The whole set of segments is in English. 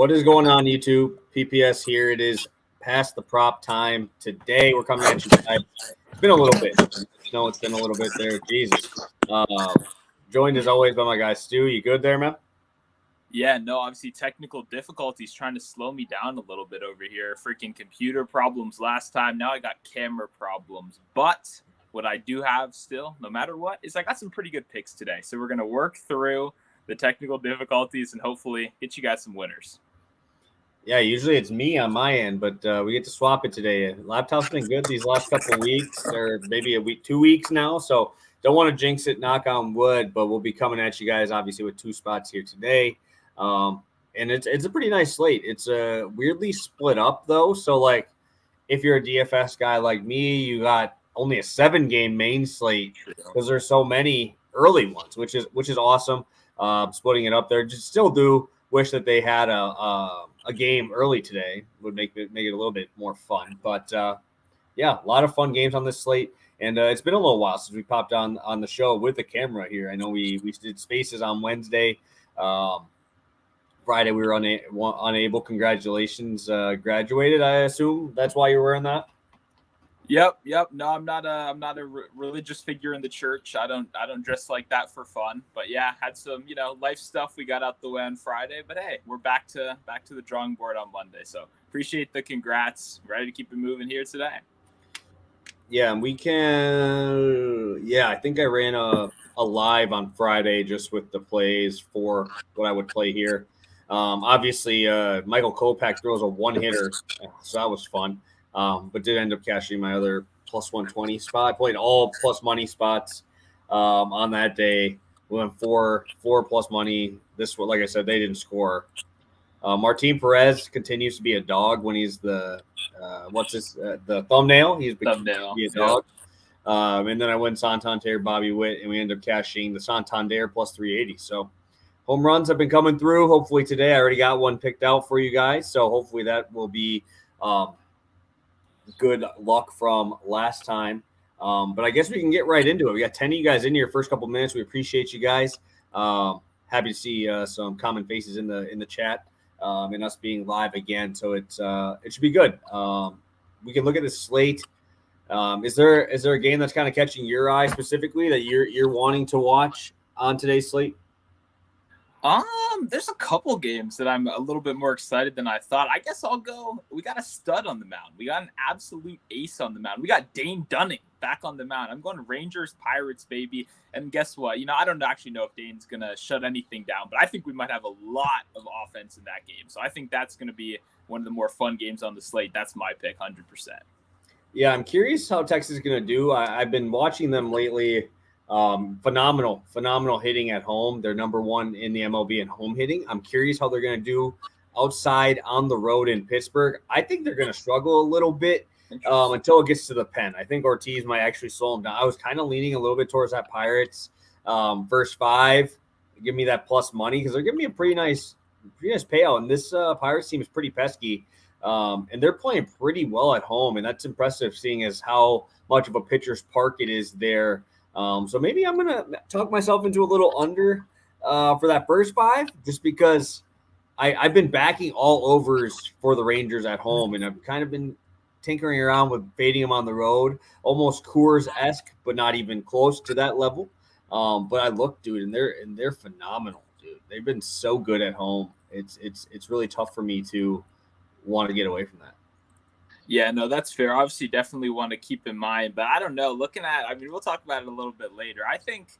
What is going on, YouTube? PPS here. It is past the prop time. Today we're coming at you guys. It's been a little bit. It's been a little bit there. Jesus. Joined as always by my guy Stu. You good there, man? Yeah, no, obviously technical difficulties trying to slow me down a little bit over here. Freaking computer problems last time. Now I got camera problems. But what I do have still, no matter what, is I got some pretty good picks today. So we're going to work through the technical difficulties and hopefully get you guys some winners. Yeah, usually it's me on my end, but we get to swap it today. Laptop's been good these last couple of weeks, or maybe a week, 2 weeks now. So don't want to jinx it, knock on wood, but we'll be coming at you guys obviously with two spots here today. And it's a pretty nice slate. It's weirdly split up though. So like if you're a DFS guy like me, you got only a 7-game main slate because there's so many early ones, which is awesome. Splitting it up there. Just still do wish that they had a game early today. Would make it a little bit more fun. But yeah, a lot of fun games on this slate. And it's been a little while since we popped on the show with the camera here. I know we did spaces on Wednesday. Friday we were unable. Congratulations, graduated. I assume that's why you're wearing that. Yep. No, I'm not a religious figure in the church. I don't dress like that for fun. But yeah, had some life stuff we got out the way on Friday. But hey, we're back to the drawing board on Monday. So appreciate the congrats. Ready to keep it moving here today. Yeah, and we can. Yeah, I think I ran a live on Friday just with the plays for what I would play here. Obviously, Michael Kopech throws a one-hitter, so that was fun. But did end up cashing my other plus 120 spot. I played all plus money spots on that day. We went four plus money. This, like I said, they didn't score. Martin Perez continues to be a dog when he's the the thumbnail. He's become to be a dog. Yeah. And then I went Santander, Bobby Witt, and we ended up cashing the Santander plus 380. So home runs have been coming through. Hopefully today I already got one picked out for you guys. So hopefully that will be good luck from last time. But I guess we can get right into it. We got 10 of you guys in here first couple minutes. We appreciate you guys. Happy to see some common faces in the chat and us being live again. So it should be good. We can look at the slate. Is there a game that's kind of catching your eye specifically that you're wanting to watch on today's slate? There's a couple games that I'm a little bit more excited than I thought. I guess I'll go. We got a stud on the mound. We got an absolute ace on the mound. We got Dane Dunning back on the mound. I'm going Rangers, Pirates, baby. And guess what? I don't actually know if Dane's going to shut anything down, but I think we might have a lot of offense in that game. So I think that's going to be one of the more fun games on the slate. That's my pick, 100%. Yeah, I'm curious how Texas is going to do. I've been watching them lately. Phenomenal hitting at home. They're number one in the MLB in home hitting. I'm curious how they're going to do outside on the road in Pittsburgh. I think they're going to struggle a little bit until it gets to the pen. I think Ortiz might actually slow them down. I was kind of leaning a little bit towards that Pirates verse 5. Give me that plus money because they're giving me a pretty nice payout. And this Pirates team is pretty pesky. And they're playing pretty well at home. And that's impressive seeing as how much of a pitcher's park it is there. So maybe I'm going to talk myself into a little under for that first 5 just because I've been backing all overs for the Rangers at home, and I've kind of been tinkering around with fading them on the road, almost Coors-esque, but not even close to that level. But I look, dude, and they're phenomenal, dude. They've been so good at home. It's really tough for me to want to get away from that. Yeah, no, that's fair. Obviously, definitely want to keep in mind, but I don't know. We'll talk about it a little bit later. I think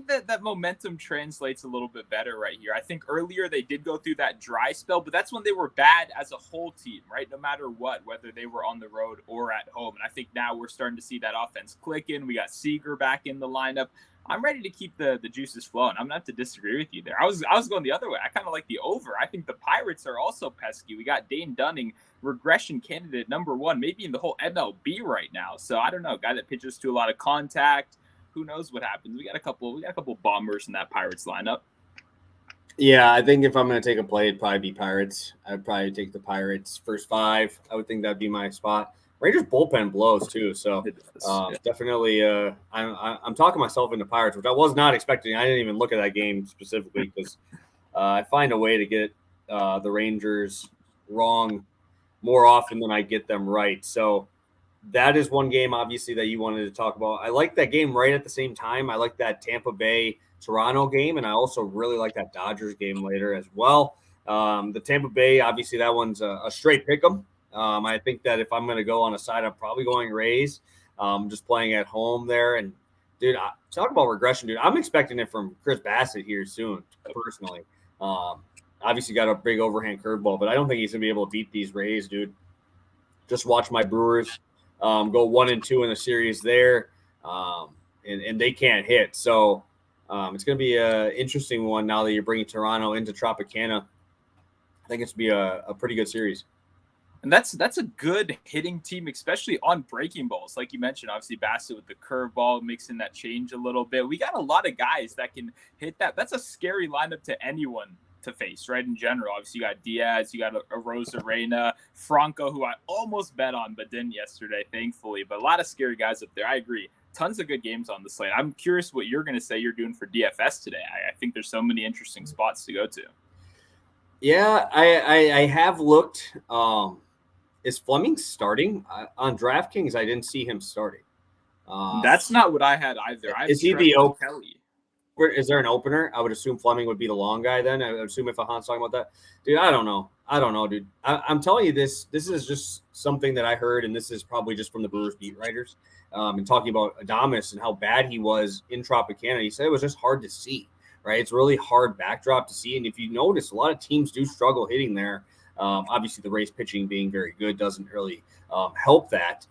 that momentum translates a little bit better right here. I think earlier they did go through that dry spell, but that's when they were bad as a whole team, right? No matter what, whether they were on the road or at home. And I think now we're starting to see that offense clicking. We got Seager back in the lineup. I'm ready to keep the juices flowing. I'm going to have to disagree with you there. I was going the other way. I kind of like the over. I think the Pirates are also pesky. We got Dane Dunning, regression candidate number 1, maybe in the whole MLB right now. So I don't know, guy that pitches to a lot of contact. Who knows what happens? We got a couple bombers in that Pirates lineup. Yeah, I think if I'm going to take a play, it'd probably be Pirates. I'd probably take the Pirates first 5. I would think that'd be my spot. Rangers bullpen blows too, so definitely. I'm talking myself into Pirates, which I was not expecting. I didn't even look at that game specifically because I find a way to get the Rangers wrong more often than I get them right. So that is one game, obviously, that you wanted to talk about. I like that game right at the same time. I like that Tampa Bay Toronto game, and I also really like that Dodgers game later as well. The Tampa Bay, obviously, that one's a straight pick 'em. I think that if I'm going to go on a side, I'm probably going Rays. Just playing at home there, and dude, talk about regression, dude. I'm expecting it from Chris Bassett here soon, personally. Obviously, got a big overhand curveball, but I don't think he's going to be able to beat these Rays, dude. Just watch my Brewers go 1-2 in the series there, and they can't hit. So it's going to be an interesting one now that you're bringing Toronto into Tropicana. I think it's going to be a pretty good series. And that's a good hitting team, especially on breaking balls. Like you mentioned, obviously Bassett with the curveball, mixing that change a little bit. We got a lot of guys that can hit that. That's a scary lineup to anyone to face, right? In general, obviously you got Diaz, you got a Arozarena, Franco, who I almost bet on but didn't yesterday, thankfully. But a lot of scary guys up there. I agree. Tons of good games on the slate. I'm curious what you're going to say you're doing for DFS today. I think there's so many interesting spots to go to. Yeah, I have looked. Is Fleming starting on DraftKings? I didn't see him starting. That's not what I had either. Is he the Kelly? Is there an opener? I would assume Fleming would be the long guy then. I would assume if Ahan's talking about that. Dude, I don't know, dude. I'm telling you this is just something that I heard, and this is probably just from the Brewers beat writers, and talking about Adames and how bad he was in Tropicana. He said it was just hard to see, right? It's a really hard backdrop to see. And if you notice, a lot of teams do struggle hitting there. Obviously, the Rays pitching being very good doesn't really help that.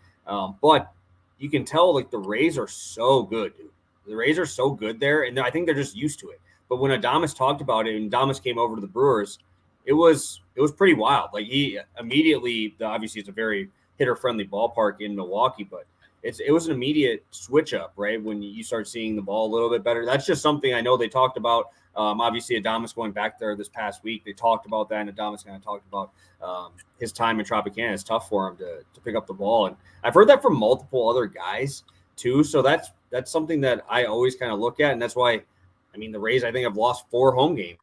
But you can tell, like, the Rays are so good, dude. The Rays are so good there, and I think they're just used to it. But when Adames talked about it and Adames came over to the Brewers, it was pretty wild. Like, he immediately, obviously it's a very hitter-friendly ballpark in Milwaukee, but it was an immediate switch up, right, when you start seeing the ball a little bit better. That's just something I know they talked about. Obviously, Adames going back there this past week, they talked about that, and Adames kind of talked about his time in Tropicana. It's tough for him to pick up the ball. And I've heard that from multiple other guys too, so that's something that I always kind of look at, and that's why, I mean, the Rays, I think, have lost 4 home games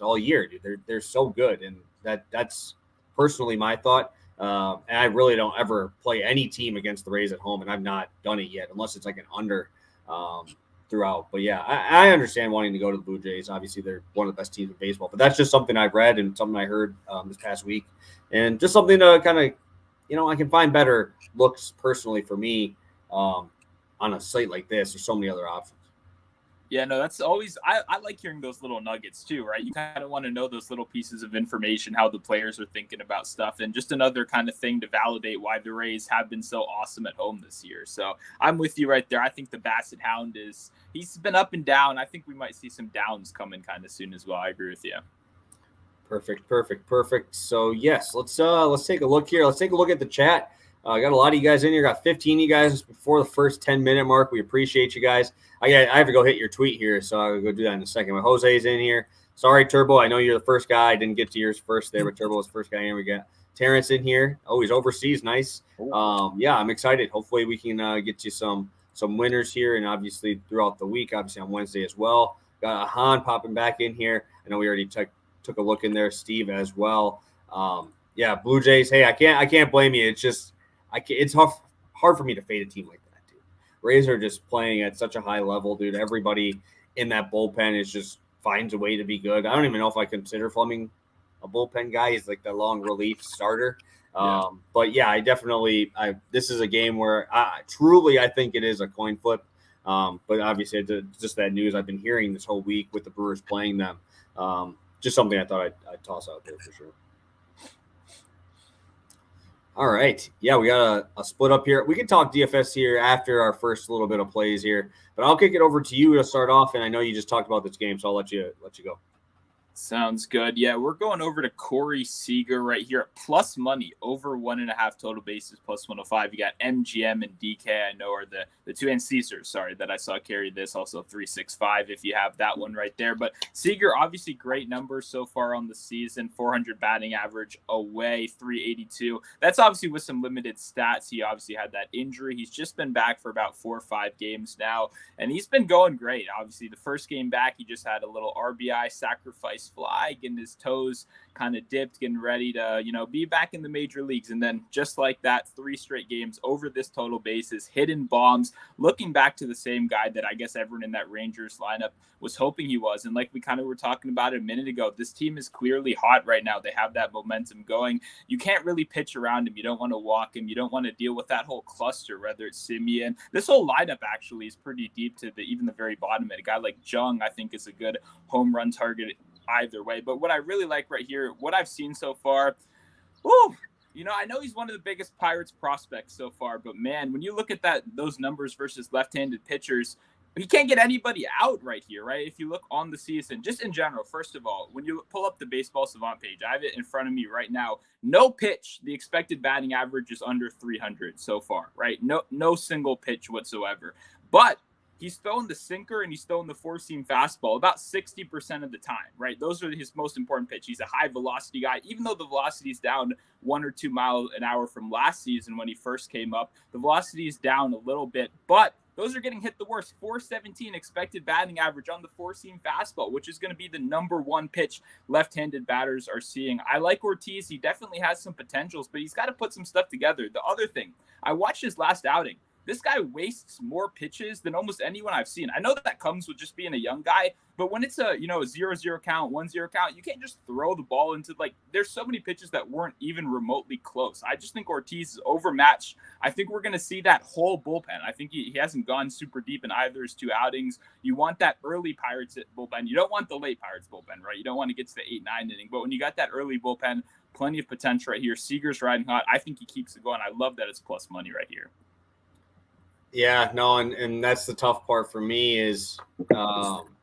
all year, dude. They're so good, and that's personally my thought. And I really don't ever play any team against the Rays at home, and I've not done it yet, unless it's like an under throughout. But yeah, I understand wanting to go to the Blue Jays. Obviously, they're one of the best teams in baseball, but that's just something I've read and something I heard this past week, and just something to kind of, I can find better looks personally for me on a slate like this. There's so many other options. Yeah, no, that's always, I like hearing those little nuggets too, right? You kind of want to know those little pieces of information, how the players are thinking about stuff, and just another kind of thing to validate why the Rays have been so awesome at home this year. So I'm with you right there. I think the Bassett Hound he's been up and down. I think we might see some downs coming kind of soon as well. I agree with you. Perfect. So yes, let's take a look here. Let's take a look at the chat. I got a lot of you guys in here. Got 15 of you guys before the first 10-minute mark. We appreciate you guys. I have to go hit your tweet here, so I'll go do that in a second. But Jose's in here. Sorry, Turbo. I know you're the first guy. I didn't get to yours first there, but Turbo was the first guy in. We got Terrence in here. Oh, he's overseas. Nice. Yeah, I'm excited. Hopefully we can get you some winners here, and obviously throughout the week, obviously on Wednesday as well. Got Han popping back in here. I know we already took a look in there. Steve as well. Yeah, Blue Jays. Hey, I can't blame you. It's just it's hard for me to fade a team like that. Rays are just playing at such a high level, dude. Everybody in that bullpen just finds a way to be good. I don't even know if I consider Fleming a bullpen guy. He's like the long relief starter. Yeah. But yeah, this is a game where I think it is a coin flip. But obviously just that news I've been hearing this whole week with the Brewers playing them. Just something I thought I'd toss out there for sure. All right. Yeah, we got a split up here. We can talk DFS here after our first little bit of plays here, but I'll kick it over to you to start off. And I know you just talked about this game, so I'll let you go. Sounds good. Yeah, we're going over to Corey Seager right here at plus money, over 1.5 total bases, plus 105. You got MGM and DK, I know, are the two, and Caesar, sorry, that I saw carry this, also 365 if you have that one right there. But Seager, obviously great numbers so far on the season, 400 batting average away, 382. That's obviously with some limited stats. He obviously had that injury. He's just been back for about 4 or 5 games now, and he's been going great. Obviously, the first game back, he just had a little RBI sacrifice first fly, getting his toes kind of dipped, getting ready to, be back in the major leagues. And then just like that, 3 straight games over this total bases, hitting bombs, looking back to the same guy that I guess everyone in that Rangers lineup was hoping he was. And like we kind of were talking about a minute ago, this team is clearly hot right now. They have that momentum going. You can't really pitch around him. You don't want to walk him. You don't want to deal with that whole cluster, whether it's Simeon. This whole lineup actually is pretty deep to even the very bottom. And a guy like Jung, I think, is a good home run target either way. But what I really like right here, what I've seen so far, I know he's one of the biggest Pirates prospects so far, but man, when you look at those numbers versus left-handed pitchers, he can't get anybody out right here, right? If you look on the season, just in general, first of all, when you pull up the Baseball Savant page, I have it in front of me right now. No pitch, the expected batting average is under 300 so far, right? No single pitch whatsoever. But he's throwing the sinker and he's throwing the four-seam fastball about 60% of the time, right? Those are his most important pitch. He's a high-velocity guy. Even though the velocity is down 1 or 2 miles an hour from last season when he first came up, the velocity is down a little bit, but those are getting hit the worst. 417 expected batting average on the four-seam fastball, which is going to be the number one pitch left-handed batters are seeing. I like Ortiz. He definitely has some potentials, but he's got to put some stuff together. The other thing, I watched his last outing. This guy wastes more pitches than almost anyone I've seen. I know that comes with just being a young guy, but when it's a 0-0 count, 1-0 count, you can't just throw the ball into there's so many pitches that weren't even remotely close. I just think Ortiz is overmatched. I think we're going to see that whole bullpen. I think he hasn't gone super deep in either of his 2 outings. You want that early Pirates bullpen. You don't want the late Pirates bullpen, right? You don't want to get to the 8-9 inning, but when you got that early bullpen, plenty of potential right here. Seager's riding hot. I think he keeps it going. I love that it's plus money right here. Yeah, no, and that's the tough part for me is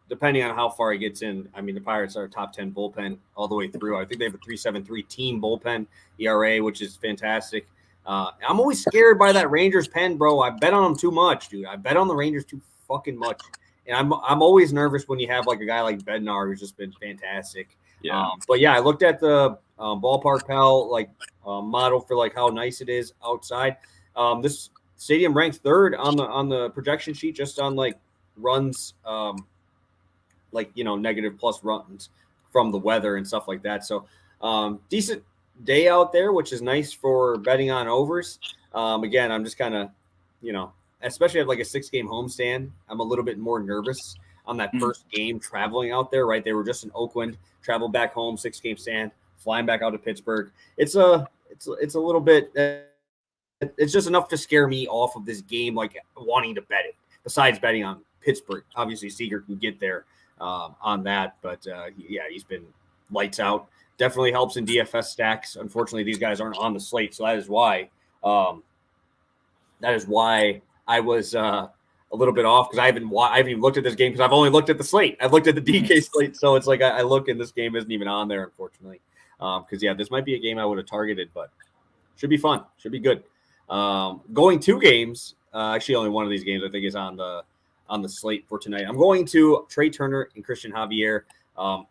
depending on how far he gets in. I mean, the Pirates are a top 10 bullpen all the way through. I think they have a 3.73 team bullpen ERA, which is fantastic. I'm always scared by that Rangers pen, bro. I bet on them too much, dude. I bet on the Rangers too fucking much. And I'm always nervous when you have like a guy like Bednar who's just been fantastic. Yeah. But yeah, I looked at the ballpark pal model for like how nice it is outside. This stadium ranks 3rd on the projection sheet, just on like runs, negative plus runs from the weather and stuff like that. So decent day out there, which is nice for betting on overs. Again, I'm just kind of, especially at like a 6-game homestand, I'm a little bit more nervous on that first game traveling out there, right? They were just in Oakland, traveled back home, 6-game stand, flying back out to Pittsburgh. It's a little bit. It's just enough to scare me off of this game, like wanting to bet it. Besides betting on Pittsburgh, obviously Seager can get there on that, but he's been lights out. Definitely helps in DFS stacks. Unfortunately, these guys aren't on the slate, so that is why I was a little bit off because I haven't even looked at this game because I've only looked at the slate. I've looked at the DK slate, so it's like I look and this game isn't even on there, unfortunately. Because this might be a game I would have targeted, but should be fun, should be good. Going 2 games, actually only one of these games I think is on the slate for tonight. I'm going to Trey Turner and Christian Javier.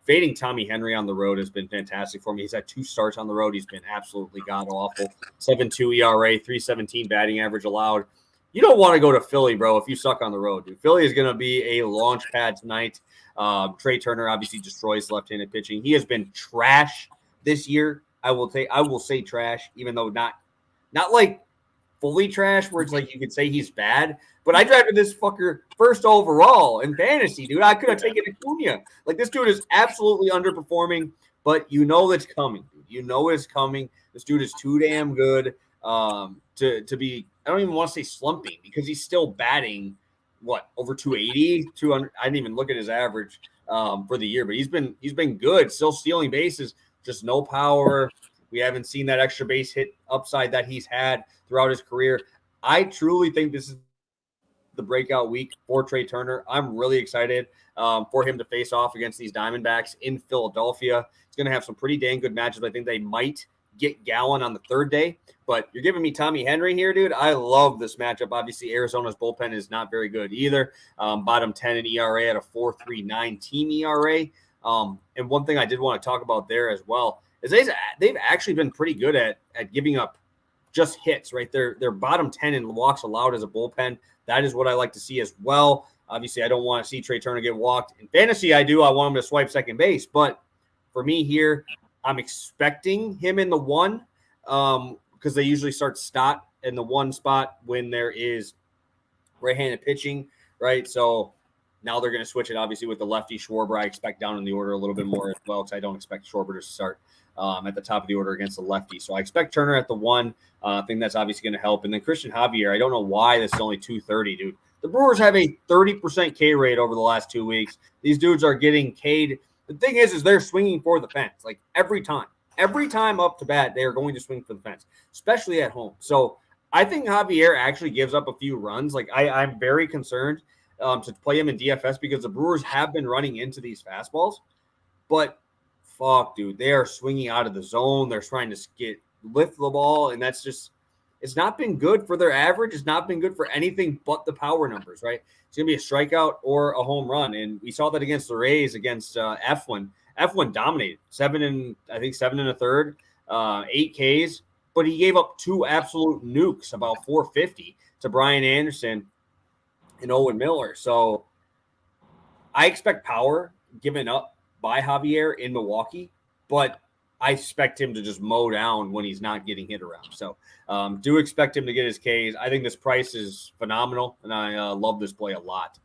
Fading Tommy Henry on the road has been fantastic for me. He's had 2 starts on the road. He's been absolutely god-awful. 7.2 ERA, 3.17 batting average allowed. You don't want to go to Philly, bro, if you suck on the road, dude. Philly is going to be a launch pad tonight. Trey Turner obviously destroys left-handed pitching. He has been trash this year. I will say trash, even though not like fully trash where it's like you could say he's bad, but I drafted this fucker first overall in fantasy, dude. I could have taken Acuna. Like, this dude is absolutely underperforming, but it's coming, dude. You know it's coming. This dude is too damn good to be, I don't even want to say slumping because he's still batting over 280, 200. I didn't even look at his average for the year, but he's been good, still stealing bases, just no power. We haven't seen that extra base hit upside that he's had throughout his career. I truly think this is the breakout week for Trey Turner. I'm really excited for him to face off against these Diamondbacks in Philadelphia. He's going to have some pretty dang good matches. I think they might get Gallen on the 3rd day, but you're giving me Tommy Henry here, dude. I love this matchup. Obviously, Arizona's bullpen is not very good either. Bottom 10 in ERA at a 4.39 team ERA. And one thing I did want to talk about there as well is they've actually been pretty good at giving up just hits, right? They're bottom 10 in walks allowed as a bullpen. That is what I like to see as well. Obviously, I don't want to see Trey Turner get walked. In fantasy, I do. I want him to swipe second base. But for me here, I'm expecting him in the 1 because they usually start Stott in the 1 spot when there is right-handed pitching, right? So now they're going to switch it, obviously, with the lefty Schwarber. I expect down in the order a little bit more as well because I don't expect Schwarber to start at the top of the order against the lefty. So I expect Turner at the 1. I think that's obviously going to help. And then Christian Javier, I don't know why this is only 230, dude. The Brewers have a 30% K rate over the last 2 weeks. These dudes are getting K'd. The thing is they're swinging for the fence, like every time. Every time up to bat, they are going to swing for the fence, especially at home. So I think Javier actually gives up a few runs. Like I'm very concerned to play him in DFS because the Brewers have been running into these fastballs. But fuck, dude, they are swinging out of the zone. They're trying to lift the ball, and that's just – it's not been good for their average. It's not been good for anything but the power numbers, right? It's going to be a strikeout or a home run. And we saw that against the Rays, against F1. F1 dominated 7 1/3, 8 Ks, but he gave up 2 absolute nukes, about 450 to Brian Anderson and Owen Miller. So I expect power given up by Javier in Milwaukee, but I expect him to just mow down when he's not getting hit around. So do expect him to get his Ks. I think this price is phenomenal, and I love this play a lot.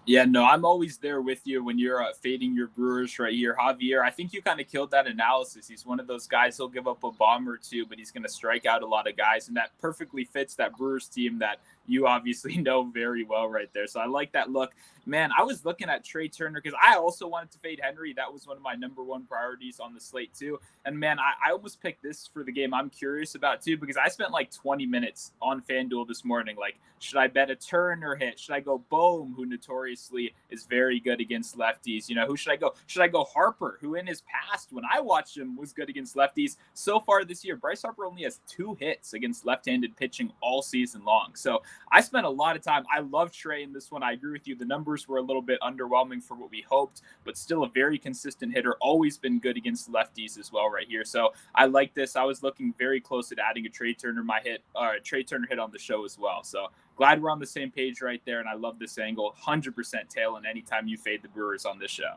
Yeah, no, I'm always there with you when you're fading your Brewers right here. Javier, I think you kind of killed that analysis. He's one of those guys, he'll give up a bomb or two, but he's going to strike out a lot of guys, and that perfectly fits that Brewers team that you obviously know very well right there. So I like that look. Man, I was looking at Trey Turner because I also wanted to fade Henry. That was one of my number 1 priorities on the slate too. And man, I almost picked this for the game I'm curious about too, because I spent like 20 minutes on FanDuel this morning. Like, should I bet a Turner hit? Should I go Bohm, who notoriously is very good against lefties? You know, who should I go? Should I go Harper, who in his past, when I watched him, was good against lefties? So far this year, Bryce Harper only has 2 hits against left-handed pitching all season long. So I spent a lot of time. I love Trey in this one. I agree with you. The numbers were a little bit underwhelming for what we hoped, but still a very consistent hitter. Always been good against lefties as well right here. So I like this. I was looking very close at adding a Trey Turner hit on the show as well. So glad we're on the same page right there, and I love this angle. 100% tail in anytime you fade the Brewers on this show.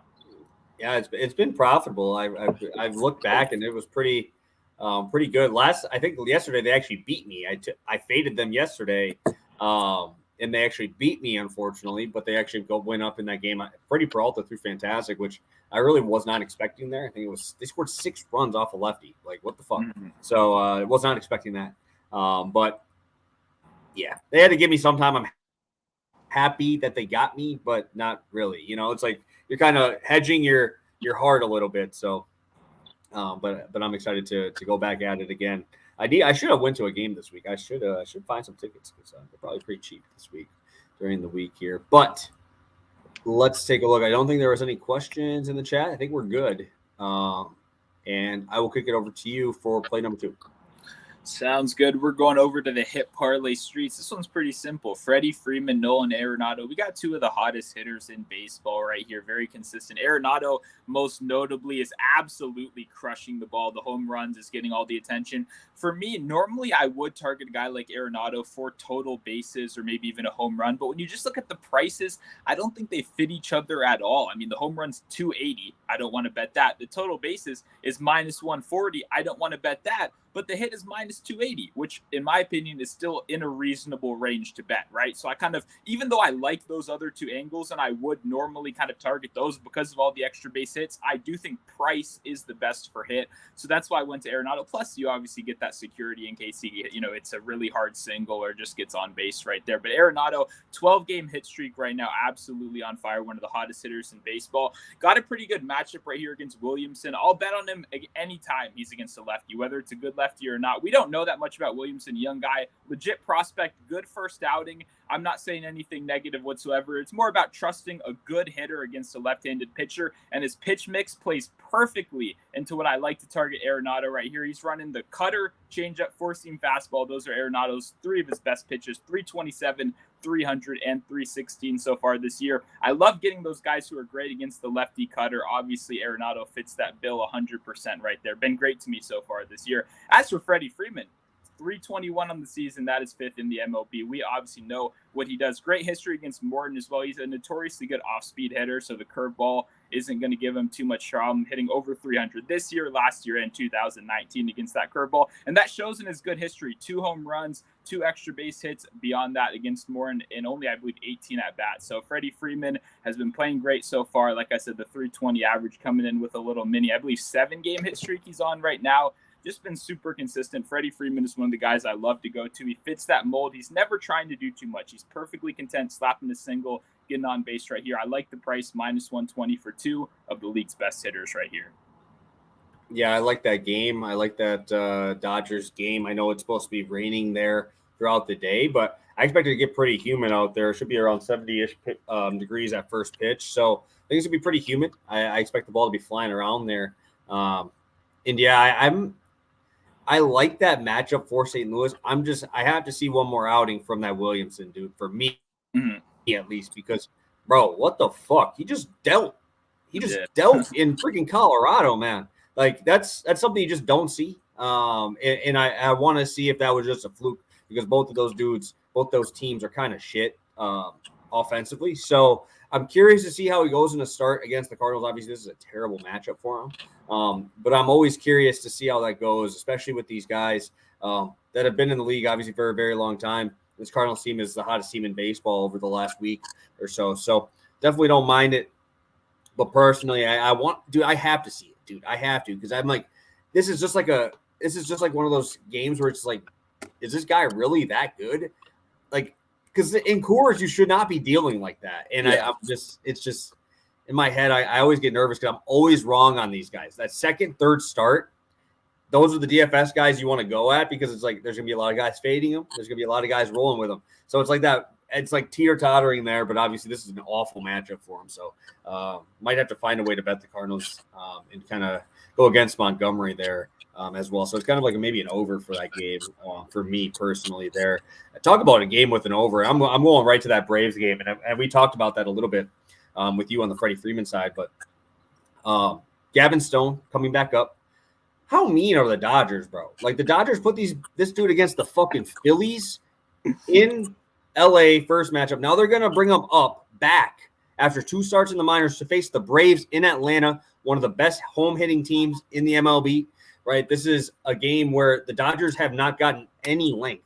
Yeah, it's been profitable. I've looked back, and it was pretty good. I think yesterday they actually beat me. I faded them yesterday. And they actually beat me, unfortunately, but they actually went up in that game. Freddie Peralta threw fantastic, which I really was not expecting there. I think they scored 6 runs off a lefty. Like, what the fuck? Mm-hmm. So I was not expecting that. But yeah, they had to give me some time. I'm happy that they got me, but not really. You know, it's like you're kind of hedging your heart a little bit. So, but I'm excited to go back at it again. I should have went to a game this week. I should find some tickets because they're probably pretty cheap this week during the week here. But let's take a look. I don't think there was any questions in the chat. I think we're good. And I will kick it over to you for play number 2. Sounds good. We're going over to the hit parlay streets. This one's pretty simple. Freddie Freeman, Nolan Arenado. We got 2 of the hottest hitters in baseball right here. Very consistent. Arenado, most notably, is absolutely crushing the ball. The home runs is getting all the attention. For me, normally I would target a guy like Arenado for total bases or maybe even a home run. But when you just look at the prices, I don't think they fit each other at all. I mean, the home run's 280. I don't want to bet that. The total bases is minus 140. I don't want to bet that. But the hit is minus 280, which in my opinion is still in a reasonable range to bet, right? So I kind of, even though I like those other 2 angles and I would normally kind of target those because of all the extra base hits, I do think price is the best for hit. So that's why I went to Arenado. Plus you obviously get that security in case it's a really hard single or just gets on base right there. But Arenado, 12-game hit streak right now, absolutely on fire. One of the hottest hitters in baseball. Got a pretty good matchup right here against Williamson. I'll bet on him anytime he's against a lefty, whether it's a good lefty or not. We don't know that much about Williamson, young guy, legit prospect, good first outing. I'm not saying anything negative whatsoever. It's more about trusting a good hitter against a left-handed pitcher, and his pitch mix plays perfectly into what I like to target Arenado right here. He's running the cutter, changeup, four-seam fastball. Those are Arenado's 3 of his best pitches, 327, 300, and 316 so far this year. I love getting those guys who are great against the lefty cutter. Obviously, Arenado fits that bill 100% right there. Been great to me so far this year. As for Freddie Freeman, 321 on the season. That is 5th in the MLB. We obviously know what he does. Great history against Morton as well. He's a notoriously good off-speed hitter, so the curveball isn't going to give him too much trouble, hitting over 300 this year, last year, and 2019 against that curveball. And that shows in his good history, 2 home runs, 2 extra base hits beyond that against Morin in only, I believe, 18 at bats. So Freddie Freeman has been playing great so far. Like I said, the 320 average coming in with a little mini, I believe, 7-game hit streak he's on right now. Just been super consistent. Freddie Freeman is one of the guys I love to go to. He fits that mold. He's never trying to do too much. He's perfectly content slapping a single, getting on base right here. I like the price, -120 for 2 of the league's best hitters right here. Yeah, I like that game. I like that Dodgers game. I know it's supposed to be raining there throughout the day, but I expect it to get pretty humid out there. It should be around 70-ish degrees at first pitch. So I think it's going to be pretty humid. I expect the ball to be flying around there. And yeah, I like that matchup for St. Louis. I have to see one more outing from that Williamson dude for me, at least, because bro, what the fuck? He just dealt. He just dealt in freaking Colorado, man. Like that's something you just don't see. And I want to see if that was just a fluke, because both those teams are kind of shit offensively. So I'm curious to see how he goes in a start against the Cardinals. Obviously, this is a terrible matchup for him. But I'm always curious to see how that goes, especially with these guys that have been in the league, obviously, for a very long time. This Cardinals team is the hottest team in baseball over the last week or so. So definitely don't mind it. But personally, I have to see it, dude. I have to, because I'm like, this is just like one of those games where it's like, is this guy really that good? Like, because in Coors, you should not be dealing like that. And it's just in my head, I always get nervous because I'm always wrong on these guys. That second, third start, those are the DFS guys you want to go at, because it's like there's going to be a lot of guys fading them. There's going to be a lot of guys rolling with them. So it's like that. It's like teeter-tottering there, but obviously this is an awful matchup for him. So might have to find a way to bet the Cardinals and kind of go against Montgomery there as well. So it's kind of like maybe an over for that game for me personally there. Talk about a game with an over. I'm going right to that Braves game, and we talked about that a little bit with you on the Freddie Freeman side. But Gavin Stone coming back up. How mean are the Dodgers, bro? Like, the Dodgers put this dude against the fucking Phillies in LA first matchup. Now they're going to bring him back after 2 starts in the minors to face the Braves in Atlanta, one of the best home hitting teams in the MLB, right? This is a game where the Dodgers have not gotten any length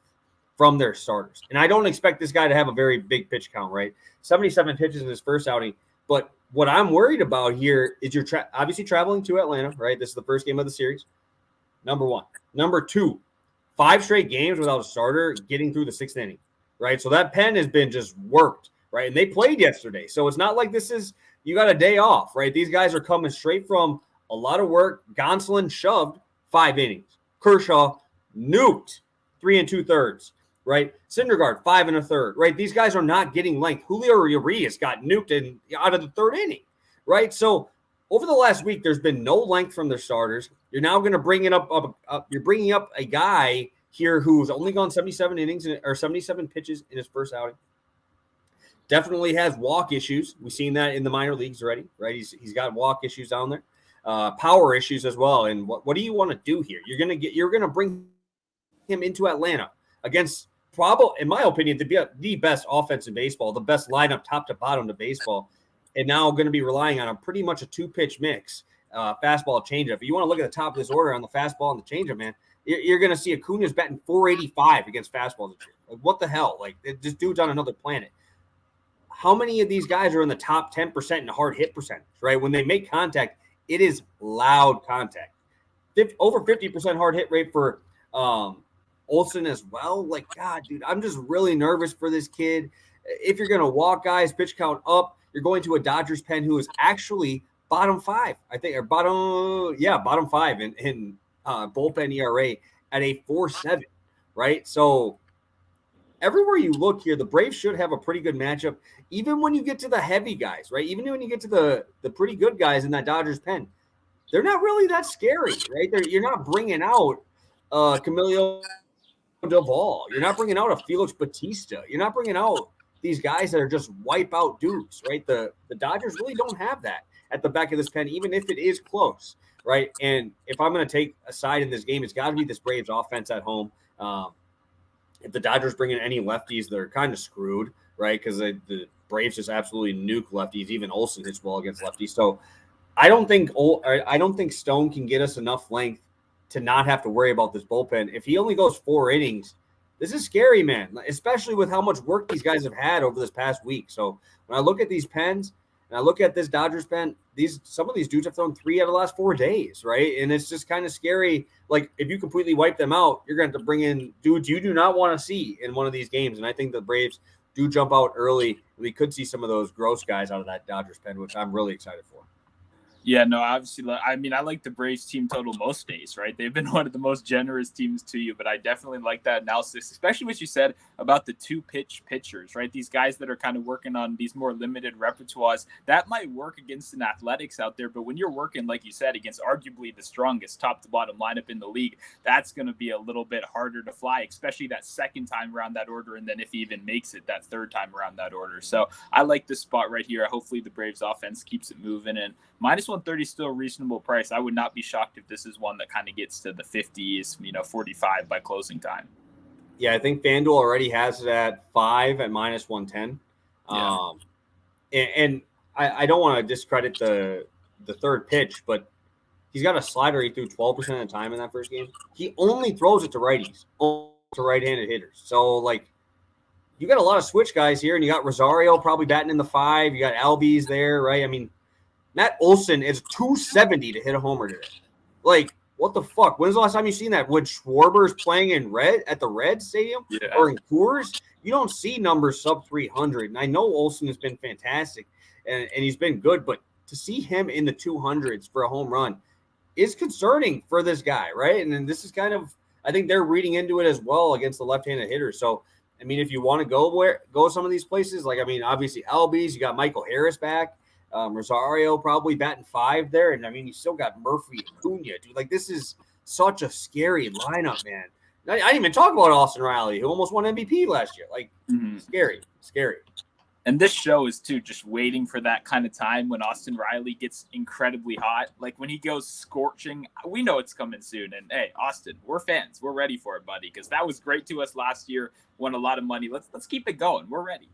from their starters. And I don't expect this guy to have a very big pitch count, right? 77 pitches in his first outing. But what I'm worried about here is you're obviously traveling to Atlanta, right? This is the first game of the series. Number 1. Number 2, 5 straight games without a starter getting through the 6th inning, right? So that pen has been just worked, right? And they played yesterday. So it's not like you got a day off, right? These guys are coming straight from a lot of work. Gonsolin shoved 5 innings. Kershaw nuked 3 2/3, right? Syndergaard 5 1/3, right? These guys are not getting length. Julio Urias got nuked out of the 3rd inning, right? So over the last week, there's been no length from their starters. You're now going to bring it up. You're bringing up a guy here who's only gone 77 innings or 77 pitches in his first outing. Definitely has walk issues. We've seen that in the minor leagues already, right? He's got walk issues down there, power issues as well. And what do you want to do here? You're gonna bring him into Atlanta against probably, in my opinion, to be the best offense in baseball, the best lineup top to bottom to baseball, and now going to be relying on pretty much a 2-pitch mix, fastball, changeup. If you want to look at the top of this order on the fastball and the changeup, man, you're going to see Acuna's batting 485 against fastballs. Like, what the hell? Like, this dude's on another planet. How many of these guys are in the top 10% in hard hit percentage, right? When they make contact, it is loud contact. Over 50% hard hit rate for Olsen as well. Like, God, dude, I'm just really nervous for this kid. If you're going to walk guys, pitch count up, you're going to a Dodgers pen who is actually bottom 5, I think, or bottom 5 in bullpen ERA at a 4.7, right? So everywhere you look here, the Braves should have a pretty good matchup, even when you get to the heavy guys, right? Even when you get to the pretty good guys in that Dodgers pen, they're not really that scary, right? You're not bringing out Camilo Duvall. You're not bringing out a Felix Bautista. You're not bringing out these guys that are just wipe out dudes, right? The Dodgers really don't have that at the back of this pen, even if it is close, right? And if I'm going to take a side in this game, it's got to be this Braves offense at home. If the Dodgers bring in any lefties, they're kind of screwed, right? Because the Braves just absolutely nuke lefties. Even Olsen hits well against lefties. So I don't think Stone can get us enough length to not have to worry about this bullpen. If he only goes 4 innings, this is scary, man, especially with how much work these guys have had over this past week. So when I look at these pens and I look at this Dodgers pen, some of these dudes have thrown 3 out of the last 4 days, right? And it's just kind of scary. Like, if you completely wipe them out, you're going to have to bring in dudes you do not want to see in one of these games. And I think the Braves do jump out early. We could see some of those gross guys out of that Dodgers pen, which I'm really excited for. Yeah, no, obviously, I mean, I like the Braves team total most days, right? They've been one of the most generous teams to you, but I definitely like that analysis, especially what you said about the 2-pitch pitchers, right? These guys that are kind of working on these more limited repertoires, that might work against an athletics out there, but when you're working, like you said, against arguably the strongest top to bottom lineup in the league, that's going to be a little bit harder to fly, especially that second time around that order, and then if he even makes it that third time around that order. So I like this spot right here. Hopefully the Braves offense keeps it moving, and minus 130 is still a reasonable price. I would not be shocked if this is one that kind of gets to the 50s, 45 by closing time. Yeah, I think FanDuel already has it at 5 at minus 110. Yeah. And I don't want to discredit the third pitch, but he's got a slider he threw 12% of the time in that first game. He only throws it to righties, only to right-handed hitters. So, like, you got a lot of switch guys here, and you got Rosario probably batting in the 5. You got Albies there, right? I mean, Matt Olson is 270 to hit a homer today. Like, what the fuck? When's the last time you seen that? When Schwarber's playing in red at the Red Stadium or in Coors, you don't see numbers sub 300. And I know Olson has been fantastic and he's been good, but to see him in the 200s for a home run is concerning for this guy, right? And then this is kind of, I think they're reading into it as well against the left-handed hitters. So, I mean, if you want to go some of these places, like, I mean, obviously Albies, you got Michael Harris back. Rosario probably batting 5 there. And I mean, you still got Murphy and Cunha, dude. Like, this is such a scary lineup, man. I didn't even talk about Austin Riley, who almost won MVP last year. Like, scary. And this show is, too, just waiting for that kind of time when Austin Riley gets incredibly hot. Like, when he goes scorching, we know it's coming soon. And, hey, Austin, we're fans. We're ready for it, buddy, because that was great to us last year, won a lot of money. Let's keep it going. We're ready.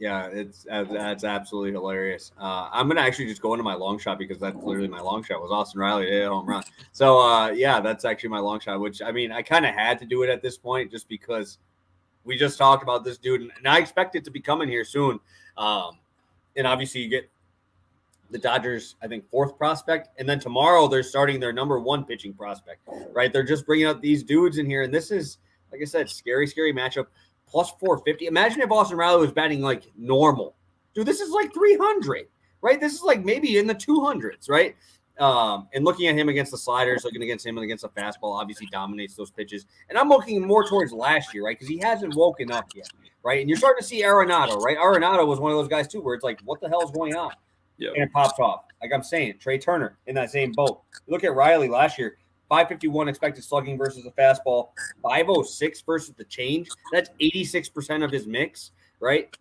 Yeah, that's absolutely hilarious. I'm going to actually just go into my long shot because that's literally my long shot was Austin Riley to hit a home run. So, yeah, that's actually my long shot, which, I mean, I kind of had to do it at this point just because we just talked about this dude, and I expect it to be coming here soon. And obviously you get the Dodgers, I think, 4th prospect, and then tomorrow they're starting their number 1 pitching prospect, right? They're just bringing up these dudes in here, and this is, like I said, scary matchup. Plus 450. Imagine if Austin Riley was batting like normal. Dude, this is like 300, right? This is like maybe in the 200s, right? And looking at him against the sliders, looking against him and against the fastball, obviously dominates those pitches. And I'm looking more towards last year, right? Because he hasn't woken up yet, right? And you're starting to see Arenado, right? Arenado was one of those guys too where it's like, what the hell is going on? Yep. And it pops off. Like I'm saying, Trey Turner in that same boat. Look at Riley last year. 551 expected slugging versus the fastball, 506 versus the change. That's 86% of his mix, right?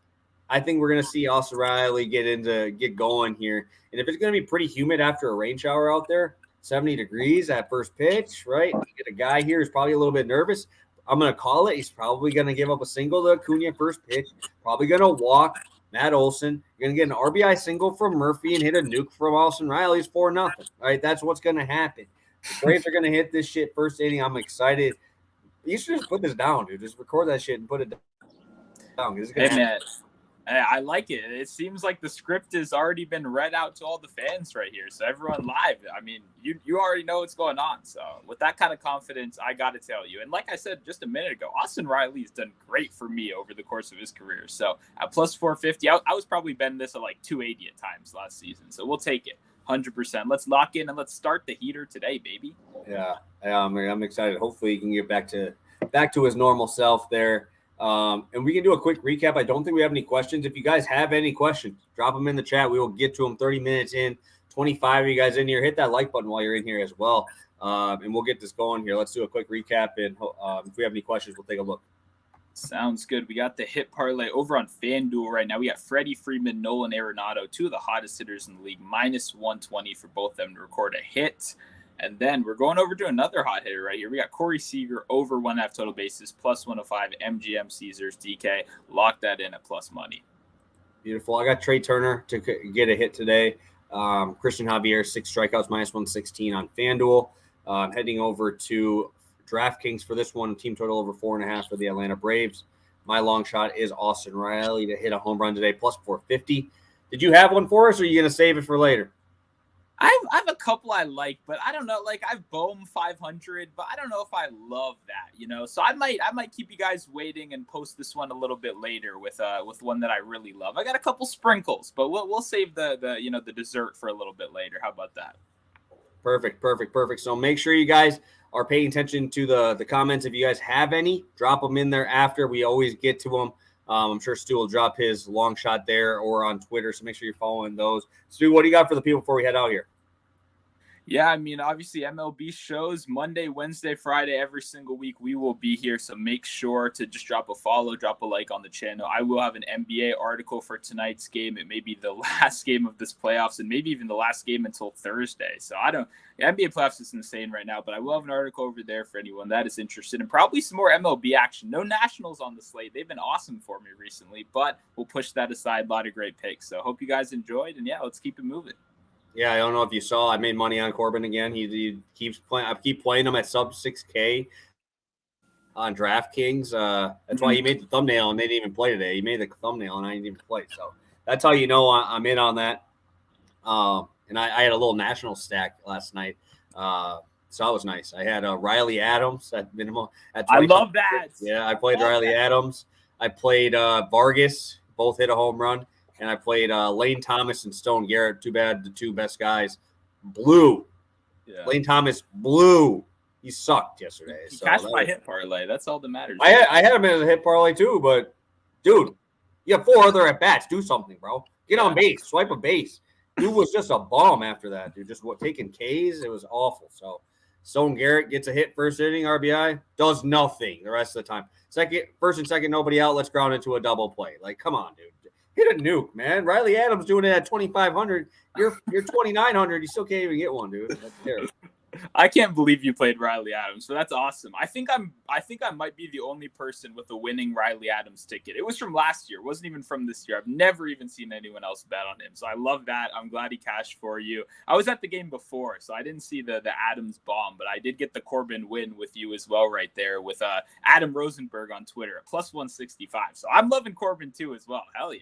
I think we're going to see Austin Riley get going here. And if it's going to be pretty humid after a rain shower out there, 70 degrees at first pitch, right? You get a guy here who's probably a little bit nervous. I'm going to call it. He's probably going to give up a single to Acuna first pitch, probably going to walk Matt Olson. You're going to get an RBI single from Murphy and hit a nuke from Austin Riley's 4-0. All right, that's what's going to happen. The Braves are going to hit this shit first inning. I'm excited. You should just put this down, dude. Just record that shit and put it down. Hey, man, I like it. It seems like the script has already been read out to all the fans right here. So everyone live, I mean, you already know what's going on. So with that kind of confidence, I got to tell you. And like I said just a minute ago, Austin Riley's done great for me over the course of his career. So at plus 450, I was probably betting this at like 280 at times last season. So we'll take it. 100%. Let's lock in and let's start the heater today, baby. Yeah, I'm excited. Hopefully he can get back to his normal self there. And we can do a quick recap. I don't think we have any questions. If you guys have any questions, drop them in the chat. We will get to them 30 minutes in. 25 of you guys in here, hit that like button while you're in here as well. And we'll get this going here. Let's do a quick recap. And if we have any questions, we'll take a look. Sounds good. We got the hit parlay over on FanDuel right now. We got Freddie Freeman, Nolan Arenado, 2 of the hottest hitters in the league, minus 120 for both of them to record a hit. And then we're going over to another hot hitter right here. We got Corey Seager over 1.5 total bases, plus 105, MGM, Caesars, DK. Lock that in at plus money. Beautiful. I got Trey Turner to get a hit today. Christian Javier, 6 strikeouts, -116 on FanDuel. Heading over to DraftKings for this one, team total over 4.5 for the Atlanta Braves. My long shot is Austin Riley to hit a home run today, +450. Did you have one for us, or are you going to save it for later? I have a couple I like, but I don't know. Like I've Bohm 500, but I don't know if I love that, So I might keep you guys waiting and post this one a little bit later with one that I really love. I got a couple sprinkles, but we'll save the dessert for a little bit later. How about that? Perfect. So make sure you guys are paying attention to the comments. If you guys have any, drop them in there after. We always get to them. I'm sure Stu will drop his long shot there or on Twitter, so make sure you're following those. Stu, what do you got for the people before we head out here? Yeah, I mean, obviously MLB shows Monday, Wednesday, Friday, every single week. We will be here, so make sure to just drop a follow, drop a like on the channel. I will have an NBA article for tonight's game. It may be the last game of this playoffs and maybe even the last game until Thursday. So the NBA playoffs is insane right now, but I will have an article over there for anyone that is interested, and probably some more MLB action. No Nationals on the slate. They've been awesome for me recently, but we'll push that aside. A lot of great picks. So hope you guys enjoyed, and yeah, let's keep it moving. Yeah, I don't know if you saw. I made money on Corbin again. He keeps playing. I keep playing him at sub 6K on DraftKings. That's why he made the thumbnail and they didn't even play today. He made the thumbnail and I didn't even play. So that's how you know I'm in on that. And I had a little national stack last night. So that was nice. I had Riley Adams at minimum. I love that. Yeah, I played Riley Adams. I played Vargas. Both hit a home run. And I played Lane Thomas and Stone Garrett. Too bad the two best guys blew. Yeah. Lane Thomas blew. He sucked yesterday. He cashed my hit parlay. That's all that matters. I had him as a hit parlay too, but dude, you have 4 other at bats. Do something, bro. Get on base. Swipe a base. Dude was just a bum after that, dude. Just taking Ks. It was awful. So Stone Garrett gets a hit first inning, RBI, does nothing the rest of the time. First and second, nobody out. Let's ground into a double play. Like, come on, dude. Hit a nuke, man. Riley Adams doing it at 2,500. You're 2,900. You still can't even get one, dude. That's terrible. I can't believe you played Riley Adams, so that's awesome. I think I might be the only person with a winning Riley Adams ticket. It was from last year. It wasn't even from this year. I've never even seen anyone else bet on him. So I love that. I'm glad he cashed for you. I was at the game before, so I didn't see the Adams bomb, but I did get the Corbin win with you as well right there with Adam Rosenberg on Twitter at +165. So I'm loving Corbin too as well. Hell yeah.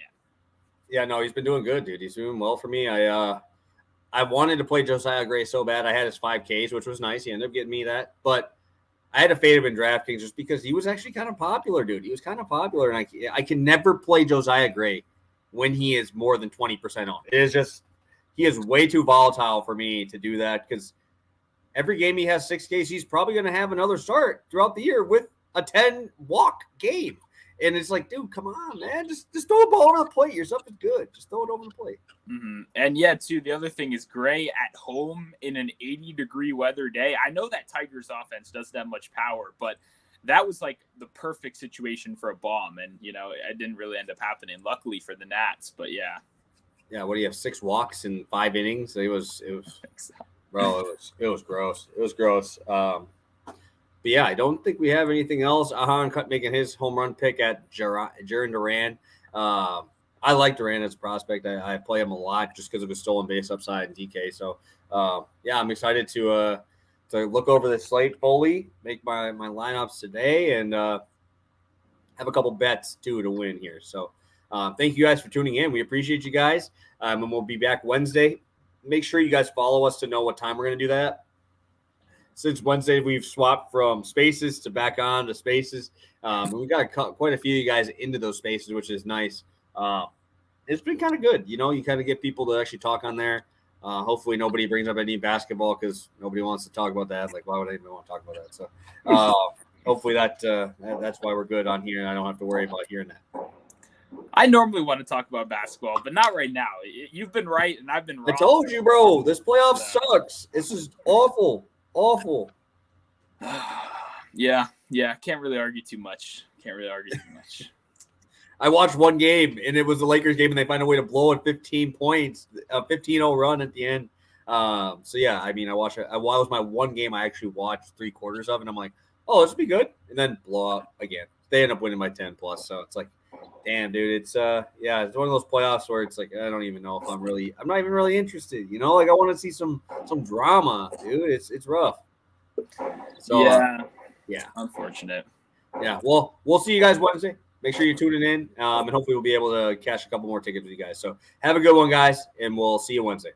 Yeah, no, he's been doing good, dude. He's doing well for me. I wanted to play Josiah Gray so bad. I had his 5Ks, which was nice. He ended up getting me that. But I had to fade him in DraftKings just because he was actually kind of popular, dude. He was kind of popular, and I can never play Josiah Gray when he is more than 20% on. It is just he is way too volatile for me to do that because every game he has 6Ks, he's probably going to have another start throughout the year with a 10-walk game. And it's like, dude, come on, man. Just throw the ball over the plate. Your stuff is good. Just throw it over the plate. Mm-hmm. And, yeah, too, the other thing is Gray at home in an 80-degree weather day. I know that Tigers offense doesn't have much power, but that was, like, the perfect situation for a bomb. And, it didn't really end up happening, luckily for the Nats. But, yeah. Yeah, what do you have, 6 walks in 5 innings? It was bro, it was gross. It was gross. But, yeah, I don't think we have anything else. Ahan making his home run pick at Jaron Duran. I like Duran as a prospect. I play him a lot just because of his stolen base upside and DK. So, yeah, I'm excited to look over the slate fully, make my lineups today, and have a couple bets, too, to win here. So, thank you guys for tuning in. We appreciate you guys, and we'll be back Wednesday. Make sure you guys follow us to know what time we're going to do that. Since Wednesday, we've swapped from spaces to back on to spaces. We got quite a few of you guys into those spaces, which is nice. It's been kind of good. You kind of get people to actually talk on there. Hopefully nobody brings up any basketball because nobody wants to talk about that. Like, why would anyone want to talk about that? So hopefully that's why we're good on here, and I don't have to worry about hearing that. I normally want to talk about basketball, but not right now. You've been right, and I've been wrong. I told you, bro. This playoff sucks. This is awful. Awful. Yeah. Can't really argue too much. I watched one game, and it was the Lakers game, and they find a way to blow at 15 points, a 15-0 run at the end. So, yeah, I mean, I watched it. It was my one game I actually watched 3 quarters of, and I'm like, oh, this will be good. And then blow out again. They end up winning by 10+. So, it's like, Damn, dude, it's it's one of those playoffs where it's like I don't even know if I'm not even really interested. You know, like I want to see some drama, dude. It's rough. So yeah, unfortunate. Yeah, well, we'll see you guys Wednesday. Make sure you're tuning in, and hopefully we'll be able to cash a couple more tickets with you guys. So have a good one, guys, and we'll see you Wednesday.